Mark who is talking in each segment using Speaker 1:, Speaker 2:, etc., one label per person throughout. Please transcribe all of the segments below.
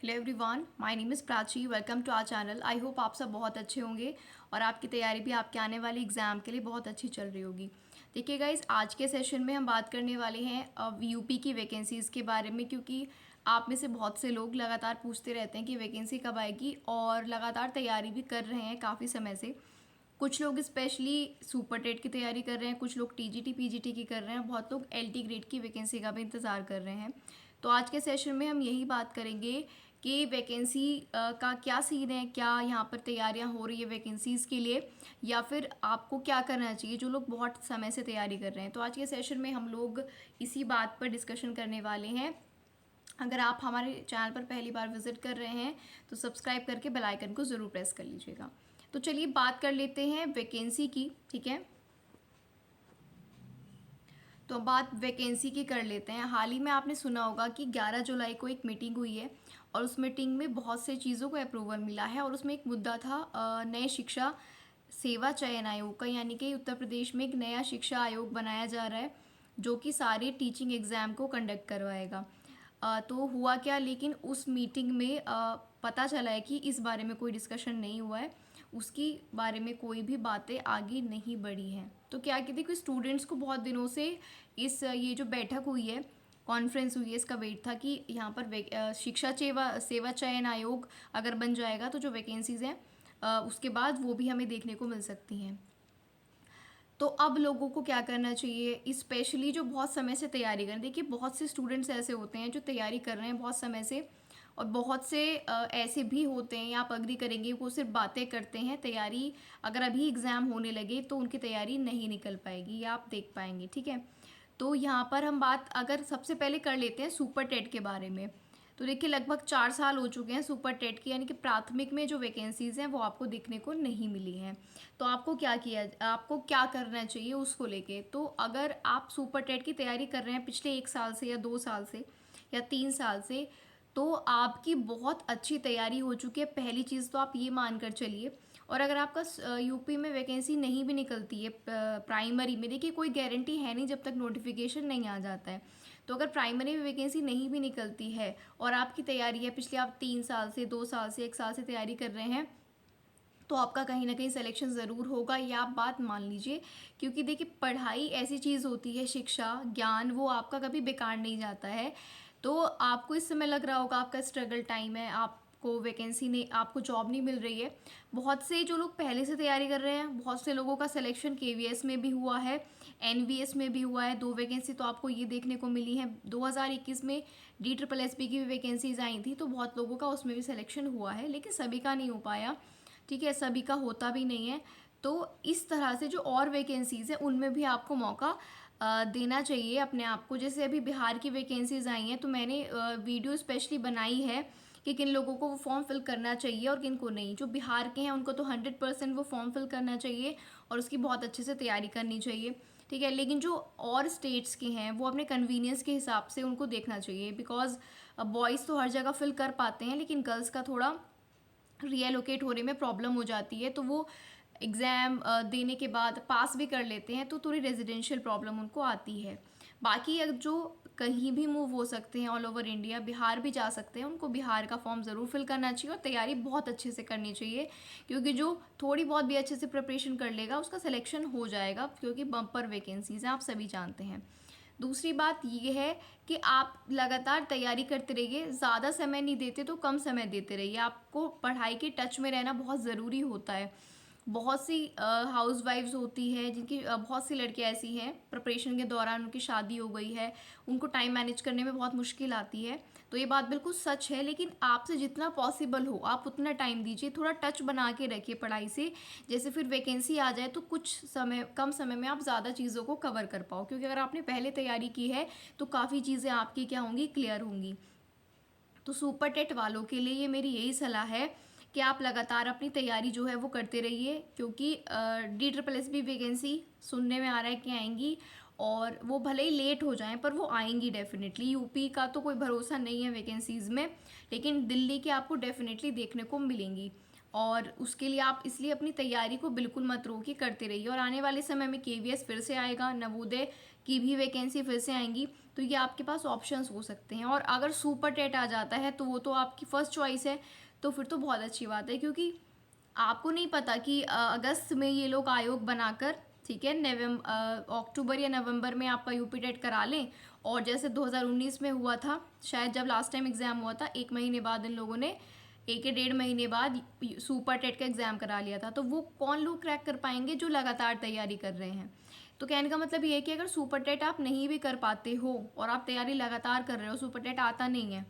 Speaker 1: Hello everyone, my name is Prachi. Welcome to our channel. I hope आप सब बहुत अच्छे होंगे और आपकी तैयारी भी आपके आने वाले एग्ज़ाम के लिए बहुत अच्छी चल रही होगी। देखिए गाइस, आज के सेशन में हम बात करने वाले हैं यूपी की वैकेंसीज़ के बारे में, क्योंकि आप में से बहुत से लोग लगातार पूछते रहते हैं कि वैकेंसी कब आएगी और लगातार तैयारी भी कर रहे हैं काफ़ी समय से। कुछ लोग स्पेशली सुपर टेट की तैयारी कर रहे हैं, कुछ लोग टीजीटी पीजीटी की कर रहे हैं, बहुत लोग एलटी ग्रेड की वैकेंसी का भी इंतज़ार कर रहे हैं। तो आज के सेशन में हम यही बात करेंगे कि वैकेंसी का क्या सीन है, क्या यहाँ पर तैयारियाँ हो रही है वैकेंसीज़ के लिए, या फिर आपको क्या करना चाहिए जो लोग बहुत समय से तैयारी कर रहे हैं। तो आज के सेशन में हम लोग इसी बात पर डिस्कशन करने वाले हैं। अगर आप हमारे चैनल पर पहली बार विजिट कर रहे हैं तो सब्सक्राइब करके बेल आइकन को ज़रूर प्रेस कर लीजिएगा। तो चलिए बात कर लेते हैं वैकेंसी की, ठीक है। तो अब बात वैकेंसी की कर लेते हैं। हाल ही में आपने सुना होगा कि 11 जुलाई को एक मीटिंग हुई है और उस मीटिंग में बहुत से चीज़ों को अप्रूवल मिला है और उसमें एक मुद्दा था नए शिक्षा सेवा चयन आयोग का, यानी कि उत्तर प्रदेश में एक नया शिक्षा आयोग बनाया जा रहा है जो कि सारे टीचिंग एग्ज़ाम को कंडक्ट करवाएगा। तो हुआ क्या, लेकिन उस मीटिंग में पता चला है कि इस बारे में कोई डिस्कशन नहीं हुआ है, उसकी बारे में कोई भी बातें आगे नहीं बढ़ी हैं। तो क्या कहते हैं कि स्टूडेंट्स को बहुत दिनों से ये जो बैठक हुई है, कॉन्फ्रेंस हुई है, इसका वेट था कि यहाँ पर शिक्षा सेवा चयन आयोग अगर बन जाएगा तो जो वैकेंसीज़ हैं उसके बाद वो भी हमें देखने को मिल सकती हैं। तो अब लोगों को क्या करना चाहिए, स्पेशली जो बहुत समय से तैयारी करें। देखिए, बहुत से स्टूडेंट्स ऐसे होते हैं जो तैयारी कर रहे हैं बहुत समय से, और बहुत से ऐसे भी होते हैं, आप अग्री करेंगे, वो सिर्फ बातें करते हैं। तैयारी अगर अभी एग्ज़ाम होने लगे तो उनकी तैयारी नहीं निकल पाएगी, या आप देख पाएंगे, ठीक है। तो यहाँ पर हम बात अगर सबसे पहले कर लेते हैं सुपर टेट के बारे में। तो देखिए, लगभग 4 साल हो चुके हैं सुपर टेट की, यानी कि प्राथमिक में जो वैकेंसीज़ हैं वो आपको देखने को नहीं मिली हैं। तो आपको क्या करना चाहिए उसको लेके। तो अगर आप सुपर टेट की तैयारी कर रहे हैं पिछले 1 साल से या 2 साल से या 3 साल से, तो आपकी बहुत अच्छी तैयारी हो चुकी है, पहली चीज़ तो आप ये मान कर चलिए। और अगर आपका यूपी में वैकेंसी नहीं भी निकलती है प्राइमरी में, देखिए कोई गारंटी है नहीं जब तक नोटिफिकेशन नहीं आ जाता है। तो अगर प्राइमरी में वैकेंसी नहीं भी निकलती है और आपकी तैयारी है पिछले, आप 3 साल से 2 साल से 1 साल से तैयारी कर रहे हैं, तो आपका कहीं ना कहीं सिलेक्शन ज़रूर होगा, ये आप बात मान लीजिए। क्योंकि देखिए, पढ़ाई ऐसी चीज़ होती है, शिक्षा ज्ञान वो आपका कभी बेकार नहीं जाता है। तो आपको इस समय लग रहा होगा आपका स्ट्रगल टाइम है, आपको वैकेंसी नहीं, आपको जॉब नहीं मिल रही है। बहुत से जो लोग पहले से तैयारी कर रहे हैं, बहुत से लोगों का सिलेक्शन केवीएस में भी हुआ है, एनवीएस में भी हुआ है। 2 वैकेंसी तो आपको ये देखने को मिली है। 2021 में DSSB की भी वैकेंसीज आई थी, तो बहुत लोगों का उसमें भी सिलेक्शन हुआ है, लेकिन सभी का नहीं हो पाया, ठीक है, सभी का होता भी नहीं है। तो इस तरह से जो और वैकेंसीज़ हैं उनमें भी आपको मौका देना चाहिए अपने आप को। जैसे अभी बिहार की वैकेंसीज़ आई हैं, तो मैंने वीडियो स्पेशली बनाई है कि किन लोगों को वो फॉर्म फिल करना चाहिए और किन को नहीं। जो बिहार के हैं उनको तो 100% वो फॉर्म फिल करना चाहिए और उसकी बहुत अच्छे से तैयारी करनी चाहिए, ठीक है। लेकिन जो और स्टेट्स के हैं वो अपने कन्वीनियंस के हिसाब से उनको देखना चाहिए, बिकॉज बॉयज़ तो हर जगह फिल कर पाते हैं, लेकिन गर्ल्स का थोड़ा रीएलोकेट होने में प्रॉब्लम हो जाती है। तो वो एग्ज़ाम देने के बाद पास भी कर लेते हैं, तो थोड़ी रेजिडेंशियल प्रॉब्लम उनको आती है। बाकी जो कहीं भी मूव हो सकते हैं ऑल ओवर इंडिया, बिहार भी जा सकते हैं, उनको बिहार का फॉर्म ज़रूर फिल करना चाहिए और तैयारी बहुत अच्छे से करनी चाहिए। क्योंकि जो थोड़ी बहुत भी अच्छे से प्रिपरेशन कर लेगा उसका सिलेक्शन हो जाएगा, क्योंकि बम्पर वैकेंसीज़ हैं, आप सभी जानते हैं। दूसरी बात ये है कि आप लगातार तैयारी करते रहिए, ज़्यादा समय नहीं देते तो कम समय देते रहिए। आपको पढ़ाई के टच में रहना बहुत ज़रूरी होता है। बहुत सी हाउस वाइफ्स होती हैं जिनकी बहुत सी लड़कियां ऐसी हैं, प्रिपरेशन के दौरान उनकी शादी हो गई है, उनको टाइम मैनेज करने में बहुत मुश्किल आती है। तो ये बात बिल्कुल सच है, लेकिन आपसे जितना पॉसिबल हो आप उतना टाइम दीजिए, थोड़ा टच बना के रखिए पढ़ाई से। जैसे फिर वैकेंसी आ जाए तो कुछ समय, कम समय में आप ज़्यादा चीज़ों को कवर कर पाओ, क्योंकि अगर आपने पहले तैयारी की है तो काफ़ी चीज़ें आपकी क्या होंगी, क्लियर होंगी। तो सुपर टेट वालों के लिए ये मेरी यही सलाह है कि आप लगातार अपनी तैयारी जो है वो करते रहिए, क्योंकि DSSB वैकेंसी सुनने में आ रहा है कि आएंगी, और वो भले ही लेट हो जाएं पर वो आएंगी डेफिनेटली। यूपी का तो कोई भरोसा नहीं है वैकेंसीज़ में, लेकिन दिल्ली के आपको डेफिनेटली देखने को मिलेंगी। और उसके लिए आप इसलिए अपनी तैयारी को बिल्कुल मत रोकिए, करते रहिए। और आने वाले समय में केवीएस फिर से आएगा, नवोदय की भी वैकेंसी फिर से आएंगी, तो ये आपके पास ऑप्शंस हो सकते हैं। और अगर सुपर टेट आ जाता है तो वो तो आपकी फर्स्ट चॉइस है, तो फिर तो बहुत अच्छी बात है, क्योंकि आपको नहीं पता कि अगस्त में ये लोग आयोग बनाकर, ठीक है, अक्टूबर या नवंबर में आपका यूपी टेट करा लें, और जैसे 2019 में हुआ था शायद, जब लास्ट टाइम एग्ज़ाम हुआ था 1 महीने बाद इन लोगों ने 1 या 1.5 महीने बाद सुपर टेट का एग्ज़ाम करा लिया था, तो वो कौन लोग क्रैक कर पाएंगे जो लगातार तैयारी कर रहे हैं। तो कहने का मतलब ये है कि अगर सुपर टेट आप नहीं भी कर पाते हो और आप तैयारी लगातार कर रहे हो, सुपर टेट आता नहीं है,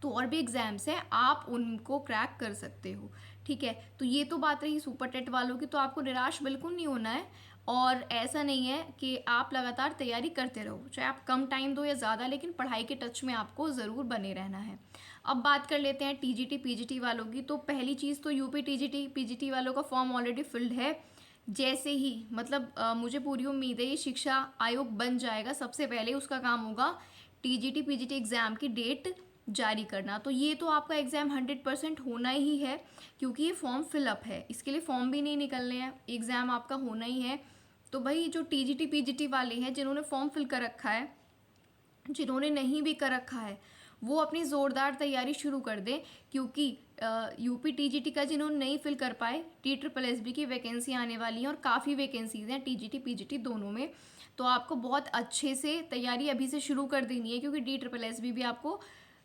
Speaker 1: तो और भी एग्ज़ाम्स हैं, आप उनको क्रैक कर सकते हो, ठीक है। तो ये तो बात रही सुपर टेट वालों की, तो आपको निराश बिल्कुल नहीं होना है, और ऐसा नहीं है कि आप लगातार तैयारी करते रहो, चाहे आप कम टाइम दो या ज़्यादा, लेकिन पढ़ाई के टच में आपको ज़रूर बने रहना है। अब बात कर लेते हैं टीजीटी पीजीटी वालों की। तो पहली चीज़ तो यूपी टीजीटी पीजीटी वालों का फॉर्म ऑलरेडी फिल्ड है। जैसे ही मतलब मुझे पूरी उम्मीद है ये शिक्षा आयोग बन जाएगा, सबसे पहले उसका काम होगा टीजीटी पीजीटी एग्ज़ाम की डेट जारी करना। तो ये तो आपका एग्ज़ाम 100% होना ही है, क्योंकि ये फॉर्म फिलअप है, इसके लिए फॉर्म भी नहीं निकलने हैं, एग्ज़ाम आपका होना ही है। तो भाई जो टीजीटी पीजीटी वाले हैं, जिन्होंने फॉर्म फिल कर रखा है, जिन्होंने नहीं भी कर रखा है, वो अपनी ज़ोरदार तैयारी शुरू कर दें, क्योंकि यूपी टीजीटी का जिन्होंने नहीं फिल कर पाए, TSSB की वैकेंसी आने वाली है, और काफ़ी वैकेंसीज़ हैं टीजीटी पीजीटी दोनों में। तो आपको बहुत अच्छे से तैयारी अभी से शुरू कर देनी है, क्योंकि TSSB भी आपको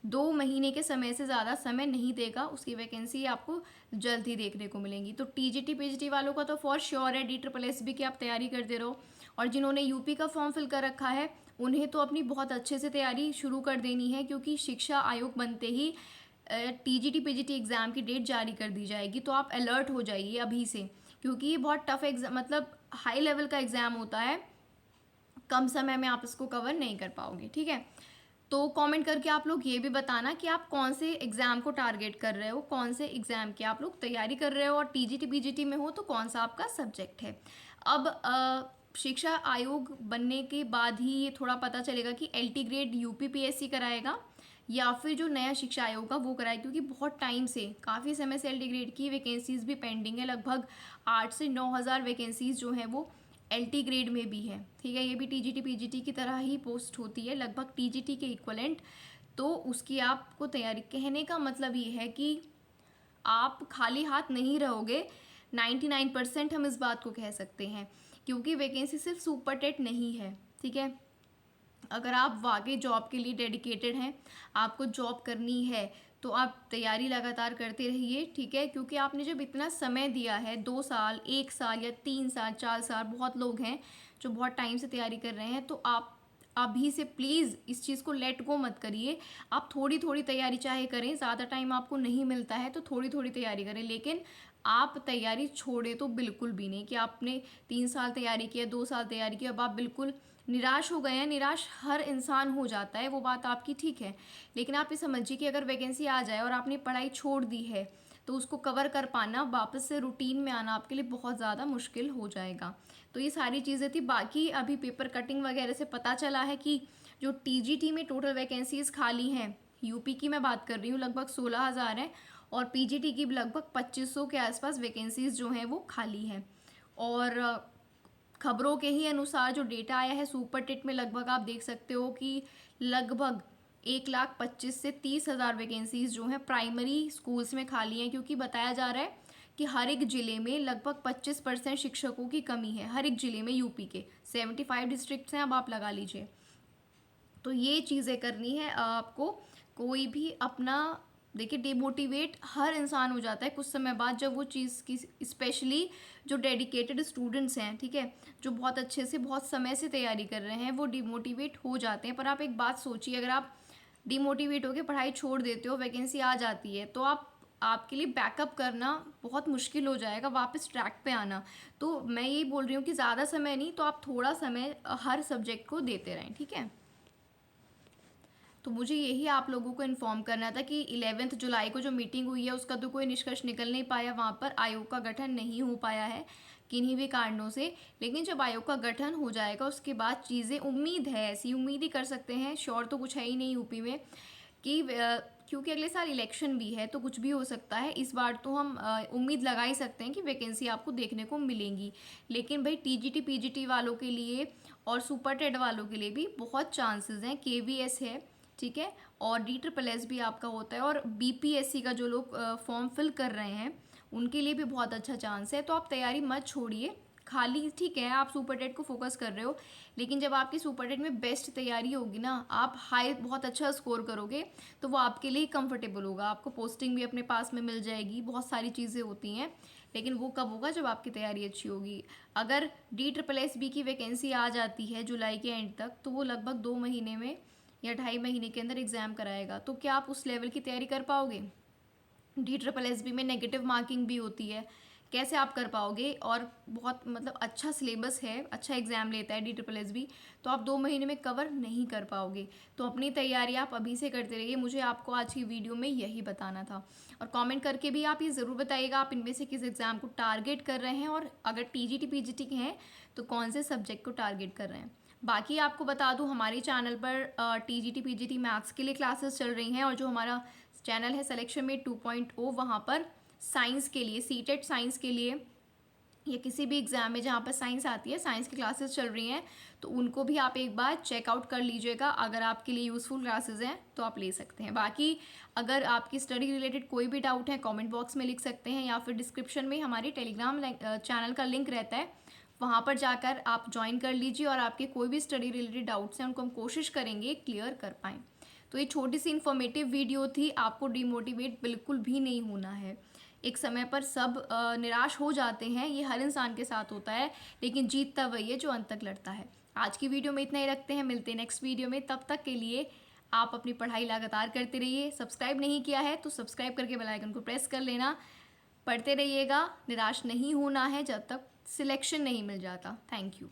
Speaker 1: 2 महीने के समय से ज़्यादा समय नहीं देगा, उसकी वैकेंसी आपको जल्द ही देखने को मिलेंगी। तो टीजीटी पीजीटी वालों का तो फॉर श्योर है TSSB की आप तैयारी करते रहो, और जिन्होंने यूपी का फॉर्म फिल कर रखा है उन्हें तो अपनी बहुत अच्छे से तैयारी शुरू कर देनी है, क्योंकि शिक्षा आयोग बनते ही टीजीटी पीजीटी एग्ज़ाम की डेट जारी कर दी जाएगी। तो आप अलर्ट हो जाइए अभी से, क्योंकि ये बहुत टफ एग्ज़ाम, मतलब हाई लेवल का एग्ज़ाम होता है, कम समय में आप इसको कवर नहीं कर पाओगे, ठीक है। तो कमेंट करके आप लोग ये भी बताना कि आप कौन से एग्ज़ाम को टारगेट कर रहे हो, कौन से एग्ज़ाम की आप लोग तैयारी कर रहे हो, और टीजीटी पीजीटी में हो तो कौन सा आपका सब्जेक्ट है। अब शिक्षा आयोग बनने के बाद ही ये थोड़ा पता चलेगा कि LT ग्रेड UPPSC कराएगा या फिर जो नया शिक्षा आयोग का वो कराएगा, क्योंकि बहुत टाइम से, काफ़ी समय से LT ग्रेड की वैकेंसीज़ भी पेंडिंग है, लगभग 8 से 9 हज़ार वैकेंसीज़ जो हैं वो LT ग्रेड में भी है, ठीक है। ये भी TGT PGT की तरह ही पोस्ट होती है, लगभग TGT के इक्वलेंट। तो उसकी आपको तैयारी, कहने का मतलब ये है कि आप खाली हाथ नहीं रहोगे, 99% हम इस बात को कह सकते हैं, क्योंकि वैकेंसी सिर्फ सुपर टेट नहीं है, ठीक है। अगर आप वाकई जॉब के लिए डेडिकेटेड हैं, आपको जॉब करनी है, तो आप तैयारी लगातार करते रहिए, ठीक है। क्योंकि आपने जब इतना समय दिया है, 2 साल, 1 साल या 3 साल, 4 साल, बहुत लोग हैं जो बहुत टाइम से तैयारी कर रहे हैं, तो आप अभी से प्लीज़ इस चीज़ को लेट गो मत करिए। आप थोड़ी थोड़ी तैयारी चाहे करें, ज़्यादा टाइम आपको नहीं मिलता है तो थोड़ी थोड़ी तैयारी करें, लेकिन आप तैयारी छोड़े तो बिल्कुल भी नहीं, कि आपने 3 साल तैयारी की है, 2 साल तैयारी की, अब आप बिल्कुल निराश हो गए हैं। निराश हर इंसान हो जाता है, वो बात आपकी ठीक है, लेकिन आप ये समझिए कि अगर वैकेंसी आ जाए और आपने पढ़ाई छोड़ दी है, तो उसको कवर कर पाना, वापस से रूटीन में आना आपके लिए बहुत ज़्यादा मुश्किल हो जाएगा। तो ये सारी चीज़ें थी। बाकी अभी पेपर कटिंग वगैरह से पता चला है कि जो TGT में टोटल वैकेंसीज़ खाली हैं, यूपी की मैं बात कर रही हूँ, लगभग 16,000 हैं, और PGT की लगभग 2500 के आसपास वैकेंसीज़ जो हैं वो खाली हैं। और खबरों के ही अनुसार जो डेटा आया है, सुपर टेट में लगभग आप देख सकते हो कि लगभग 1,25,000 से 30,000 वैकेंसीज़ जो हैं प्राइमरी स्कूल्स में खाली हैं, क्योंकि बताया जा रहा है कि हर एक ज़िले में लगभग 25% शिक्षकों की कमी है, हर एक ज़िले में। यूपी के 75 डिस्ट्रिक्ट्स हैं, अब आप लगा लीजिए। तो ये चीज़ें करनी है आपको। कोई भी अपना, देखिए, डिमोटिवेट हर इंसान हो जाता है कुछ समय बाद, जब वो चीज़ की, स्पेशली जो डेडिकेटेड स्टूडेंट्स हैं, ठीक है, जो बहुत अच्छे से बहुत समय से तैयारी कर रहे हैं, वो डिमोटिवेट हो जाते हैं। पर आप एक बात सोचिए, अगर आप डिमोटिवेट होकर पढ़ाई छोड़ देते हो, वैकेंसी आ जाती है, तो आपके लिए बैकअप करना बहुत मुश्किल हो जाएगा, वापस ट्रैक पे आना। तो मैं यही बोल रही हूँ कि ज़्यादा समय नहीं, तो आप थोड़ा समय हर सब्जेक्ट को देते रहें, ठीक है। तो मुझे यही आप लोगों को इन्फॉर्म करना था कि 11 जुलाई को जो मीटिंग हुई है उसका तो कोई निष्कर्ष निकल नहीं पाया, वहाँ पर आयोग का गठन नहीं हो पाया है किन्हीं भी कारणों से। लेकिन जब आयोग का गठन हो जाएगा उसके बाद चीज़ें, उम्मीद है, ऐसी उम्मीद ही कर सकते हैं, श्योर तो कुछ है ही नहीं यूपी में, कि क्योंकि अगले साल इलेक्शन भी है तो कुछ भी हो सकता है। इस बार तो हम उम्मीद लगा ही सकते हैं कि वैकेंसी आपको देखने को मिलेंगी। लेकिन भाई टीजीटी पीजीटी वालों के लिए और सुपर टेट वालों के लिए भी बहुत चांसेस हैं। केवीएस है, ठीक है, और DSSS भी आपका होता है, और बीपीएससी का जो लोग फॉर्म फिल कर रहे हैं उनके लिए भी बहुत अच्छा चांस है। तो आप तैयारी मत छोड़िए खाली, ठीक है आप सुपर टेट को फोकस कर रहे हो, लेकिन जब आपकी सुपर टेट में बेस्ट तैयारी होगी ना, आप हाई बहुत अच्छा स्कोर करोगे, तो वो आपके लिए कंफर्टेबल होगा। आपको पोस्टिंग भी अपने पास में मिल जाएगी, बहुत सारी चीज़ें होती हैं, लेकिन वो कब होगा जब आपकी तैयारी अच्छी होगी। अगर DSSS की वैकेंसी आ जाती है जुलाई के एंड तक, तो वो लगभग 2 महीने में या 2.5 महीने के अंदर एग्ज़ाम कराएगा। तो क्या आप उस लेवल की तैयारी कर पाओगे? DSSS में नेगेटिव मार्किंग भी होती है, कैसे आप कर पाओगे? और बहुत मतलब अच्छा सिलेबस है, अच्छा एग्ज़ाम लेता है DSSS, तो आप 2 महीने में कवर नहीं कर पाओगे। तो अपनी तैयारी आप अभी से करते रहिए। मुझे आपको आज की वीडियो में यही बताना था। और कमेंट करके भी आप ये ज़रूर बताइएगा आप इनमें से किस एग्ज़ाम को टारगेट कर रहे हैं, और अगर टीजीटी पीजीटी के हैं तो कौन से सब्जेक्ट को टारगेट कर रहे हैं। बाकी आपको बता दूं, हमारे चैनल पर टीजीटी पीजीटी मैथ्स के लिए क्लासेस चल रही हैं, और जो हमारा चैनल है सिलेक्शन मेट 2.0, वहाँ पर साइंस के लिए, सीटेट साइंस के लिए, या किसी भी एग्ज़ाम में जहाँ पर साइंस आती है, साइंस की क्लासेस चल रही हैं, तो उनको भी आप एक बार चेकआउट कर लीजिएगा। अगर आपके लिए यूज़फुल क्लासेस हैं तो आप ले सकते हैं। बाकी अगर आपकी स्टडी रिलेटेड कोई भी डाउट है, कमेंट बॉक्स में लिख सकते हैं, या फिर डिस्क्रिप्शन में हमारे टेलीग्राम चैनल का लिंक रहता है, वहाँ पर जाकर आप ज्वाइन कर लीजिए, और आपके कोई भी स्टडी रिलेटेड डाउट्स हैं उनको हम कोशिश करेंगे क्लियर कर पाएँ। तो ये छोटी सी इन्फॉर्मेटिव वीडियो थी। आपको डिमोटिवेट बिल्कुल भी नहीं होना है। एक समय पर सब निराश हो जाते हैं, ये हर इंसान के साथ होता है, लेकिन जीतता वही है जो अंत तक लड़ता है। आज की वीडियो में इतना ही रखते हैं, मिलते हैं नेक्स्ट वीडियो में। तब तक के लिए आप अपनी पढ़ाई लगातार करते रहिए। सब्सक्राइब नहीं किया है तो सब्सक्राइब करके बेल आइकन को प्रेस कर लेना। पढ़ते रहिएगा, निराश नहीं होना है जब तक सिलेक्शन नहीं मिल जाता। Thank you.